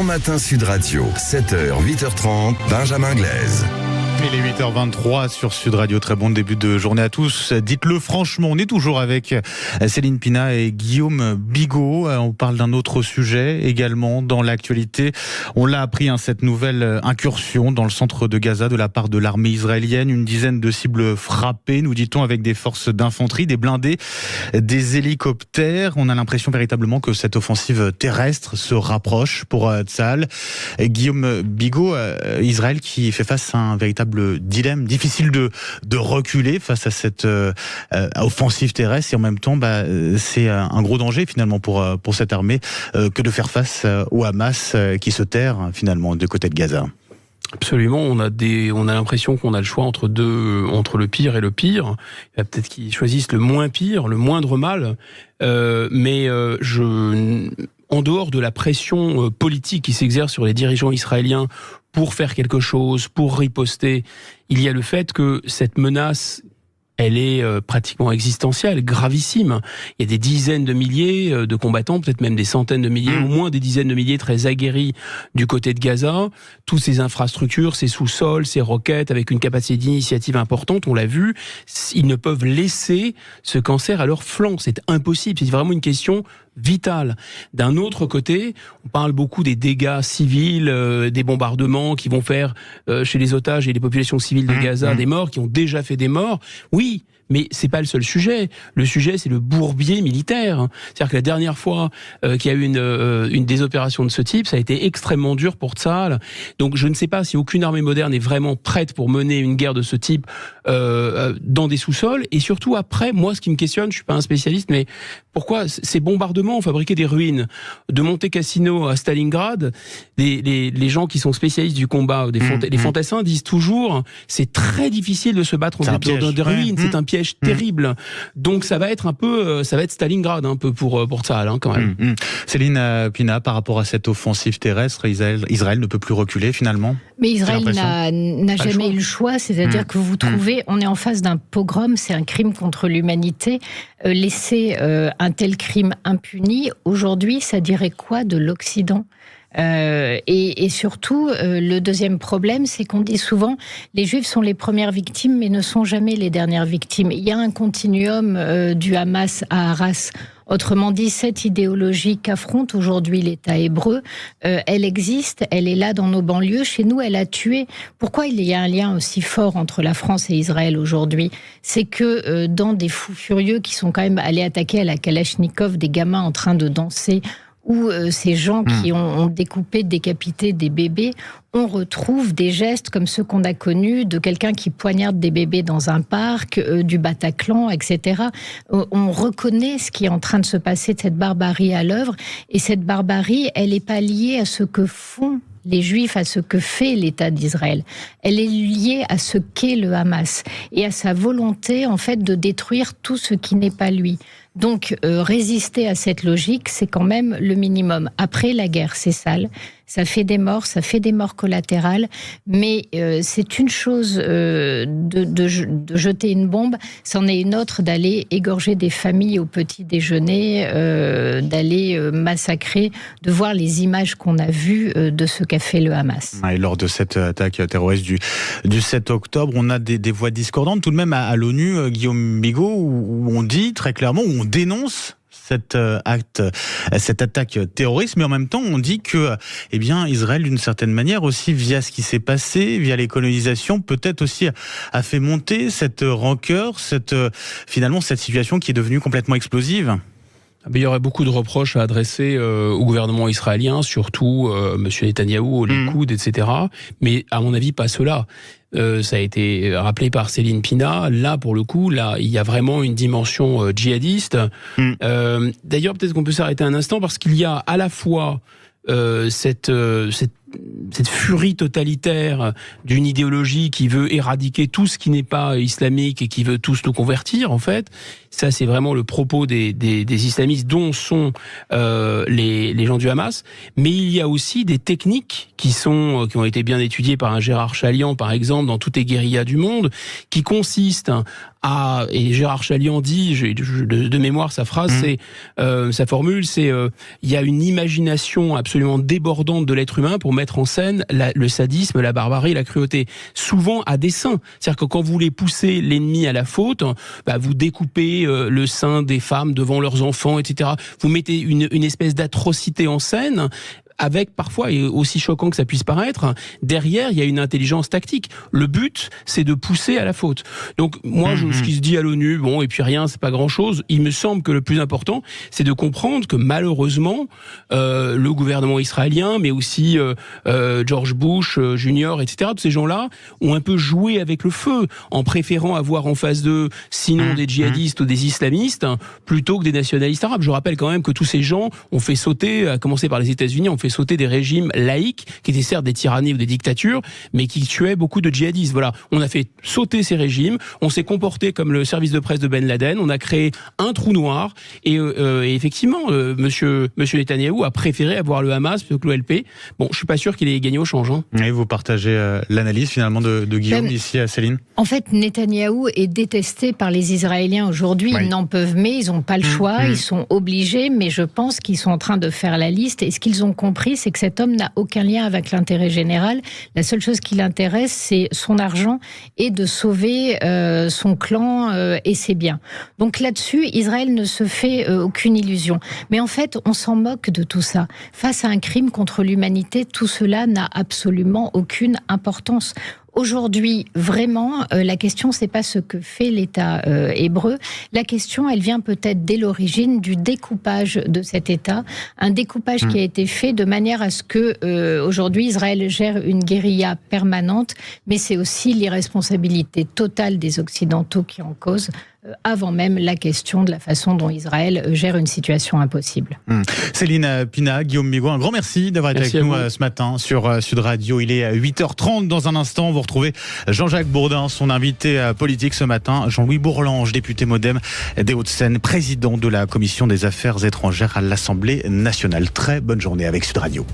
Grand Matin Sud Radio, 7h, 8h30, Benjamin Glaise. Il est 8h23 sur Sud Radio. Très bon début de journée à tous. Dites-le franchement, on est toujours avec Céline Pina et Guillaume Bigot. On parle d'un autre sujet également dans l'actualité. On l'a appris, cette nouvelle incursion dans le centre de Gaza de la part de l'armée israélienne. Une dizaine de cibles frappées, nous dit-on, avec des forces d'infanterie, des blindés, des hélicoptères. On a l'impression véritablement que cette offensive terrestre se rapproche pour Tsahal. Guillaume Bigot, Israël qui fait face à un véritable dilemme, difficile de reculer face à cette offensive terrestre, et en même temps c'est un gros danger finalement pour cette armée que de faire face au Hamas qui se terre finalement du côté de Gaza. Absolument, on a l'impression qu'on a le choix entre le pire et le pire. Il y a peut-être qu'ils choisissent le moins pire, le moindre mal, en dehors de la pression politique qui s'exerce sur les dirigeants israéliens pour faire quelque chose, pour riposter, il y a le fait que cette menace, elle est pratiquement existentielle, gravissime. Il y a des dizaines de milliers de combattants, peut-être même des centaines de milliers, au moins des dizaines de milliers très aguerris du côté de Gaza. Toutes ces infrastructures, ces sous-sols, ces roquettes, avec une capacité d'initiative importante, on l'a vu, ils ne peuvent laisser ce cancer à leur flanc. C'est impossible, c'est vraiment une question vitale. D'un autre côté, on parle beaucoup des dégâts civils, des bombardements qui vont faire chez les otages et les populations civiles de Gaza des morts, qui ont déjà fait des morts. Oui, mais c'est pas le seul sujet. Le sujet, c'est le bourbier militaire. C'est-à-dire que la dernière fois qu'il y a eu une des opérations de ce type, ça a été extrêmement dur pour Tsahal. Donc je ne sais pas si aucune armée moderne est vraiment prête pour mener une guerre de ce type dans des sous-sols. Et surtout après, moi, ce qui me questionne, je suis pas un spécialiste, mais pourquoi ces bombardements ont fabriqué des ruines de Monte Cassino à Stalingrad? Les gens qui sont spécialistes du combat, les fantassins disent toujours, c'est très difficile de se battre dans des ruines. C'est un piège terrible. Donc ça va être Stalingrad un peu pour Tsahal quand même. Céline Pina, par rapport à cette offensive terrestre, Israël ne peut plus reculer finalement. Mais Israël n'a jamais eu le choix, c'est-à-dire que vous trouvez, on est en face d'un pogrom, c'est un crime contre l'humanité. Laisser un tel crime impuni, aujourd'hui, ça dirait quoi de l'Occident ? Et surtout, le deuxième problème, c'est qu'on dit souvent les Juifs sont les premières victimes, mais ne sont jamais les dernières victimes. Il y a un continuum du Hamas à Arras. Autrement dit, cette idéologie qu'affronte aujourd'hui l'État hébreu, elle existe, elle est là dans nos banlieues. Chez nous, elle a tué. Pourquoi il y a un lien aussi fort entre la France et Israël aujourd'hui ? C'est que dans des fous furieux qui sont quand même allés attaquer à la Kalachnikov des gamins en train de danser, ou ces gens qui ont découpé, décapité des bébés, on retrouve des gestes comme ceux qu'on a connus de quelqu'un qui poignarde des bébés dans un parc, du Bataclan, etc. On reconnaît ce qui est en train de se passer, de cette barbarie à l'œuvre, et cette barbarie, elle n'est pas liée à ce que font les Juifs, à ce que fait l'État d'Israël. Elle est liée à ce qu'est le Hamas et à sa volonté, en fait, de détruire tout ce qui n'est pas lui. Donc, résister à cette logique, c'est quand même le minimum. Après, la guerre, c'est sale. Ça fait des morts collatérales, mais c'est une chose de jeter une bombe, c'en est une autre d'aller égorger des familles au petit déjeuner, d'aller massacrer, de voir les images qu'on a vues de ce qu'a fait le Hamas. Et lors de cette attaque terroriste du 7 octobre, on a des voix discordantes tout de même à l'ONU, Guillaume Bigot, où on dit très clairement, où on dénonce cette attaque terroriste, mais en même temps on dit que Israël d'une certaine manière aussi via ce qui s'est passé, via les colonisations, peut-être aussi a fait monter cette rancœur, finalement cette situation qui est devenue complètement explosive. Il y aurait beaucoup de reproches à adresser au gouvernement israélien, surtout M. Netanyahou, au Likoud, etc. Mais à mon avis, pas cela. Ça a été rappelé par Céline Pina. Là, pour le coup, il y a vraiment une dimension djihadiste. D'ailleurs, peut-être qu'on peut s'arrêter un instant parce qu'il y a à la fois cette furie totalitaire d'une idéologie qui veut éradiquer tout ce qui n'est pas islamique et qui veut tous nous convertir, en fait. Ça, c'est vraiment le propos des islamistes dont sont les gens du Hamas. Mais il y a aussi des techniques qui ont été bien étudiées par un Gérard Chaliand, par exemple, dans toutes les guérillas du monde, qui consistent et Gérard Chaliand dit, de mémoire sa phrase, c'est sa formule, c'est il y a une imagination absolument débordante de l'être humain pour mettre en scène le sadisme, la barbarie, la cruauté, souvent à dessein. C'est-à-dire que quand vous voulez pousser l'ennemi à la faute, vous découpez le sein des femmes devant leurs enfants, etc. Vous mettez une espèce d'atrocité en scène, avec parfois, et aussi choquant que ça puisse paraître, derrière, il y a une intelligence tactique. Le but, c'est de pousser à la faute. Donc, moi, ce qui se dit à l'ONU, bon, et puis rien, c'est pas grand-chose. Il me semble que le plus important, c'est de comprendre que malheureusement, le gouvernement israélien, mais aussi George Bush Junior, etc., tous ces gens-là ont un peu joué avec le feu, en préférant avoir en face d'eux, sinon des djihadistes ou des islamistes, plutôt que des nationalistes arabes. Je rappelle quand même que tous ces gens ont fait sauter, à commencer par les États-Unis, ont fait sauter des régimes laïques, qui étaient certes des tyrannies ou des dictatures, mais qui tuaient beaucoup de djihadistes. Voilà, on a fait sauter ces régimes, on s'est comporté comme le service de presse de Ben Laden, on a créé un trou noir, et effectivement, monsieur Netanyahou a préféré avoir le Hamas plutôt que l'OLP. Bon, je suis pas sûr qu'il ait gagné au change. Et vous partagez l'analyse finalement de Guillaume ici à Céline. En fait, Netanyahou est détesté par les Israéliens aujourd'hui. Ils n'en peuvent mais, ils n'ont pas le choix, ils sont obligés, mais je pense qu'ils sont en train de faire la liste, et ce qu'ils ont compris, c'est que cet homme n'a aucun lien avec l'intérêt général. La seule chose qui l'intéresse, c'est son argent et de sauver son clan et ses biens. Donc là-dessus, Israël ne se fait aucune illusion. Mais en fait, on s'en moque de tout ça. Face à un crime contre l'humanité, tout cela n'a absolument aucune importance. Aujourd'hui, vraiment, la question, c'est pas ce que fait l'État hébreu. La question, elle vient peut-être dès l'origine du découpage de cet État. Un découpage qui a été fait de manière à ce que, aujourd'hui, Israël gère une guérilla permanente, mais c'est aussi l'irresponsabilité totale des Occidentaux qui est en cause, avant même la question de la façon dont Israël gère une situation impossible. Céline Pina, Guillaume Bigot, un grand merci d'avoir été avec nous ce matin sur Sud Radio. Il est 8h30. Dans un instant, vous retrouvez Jean-Jacques Bourdin, son invité politique ce matin, Jean-Louis Bourlange, député MoDem des Hauts-de-Seine, président de la Commission des Affaires étrangères à l'Assemblée nationale. Très bonne journée avec Sud Radio.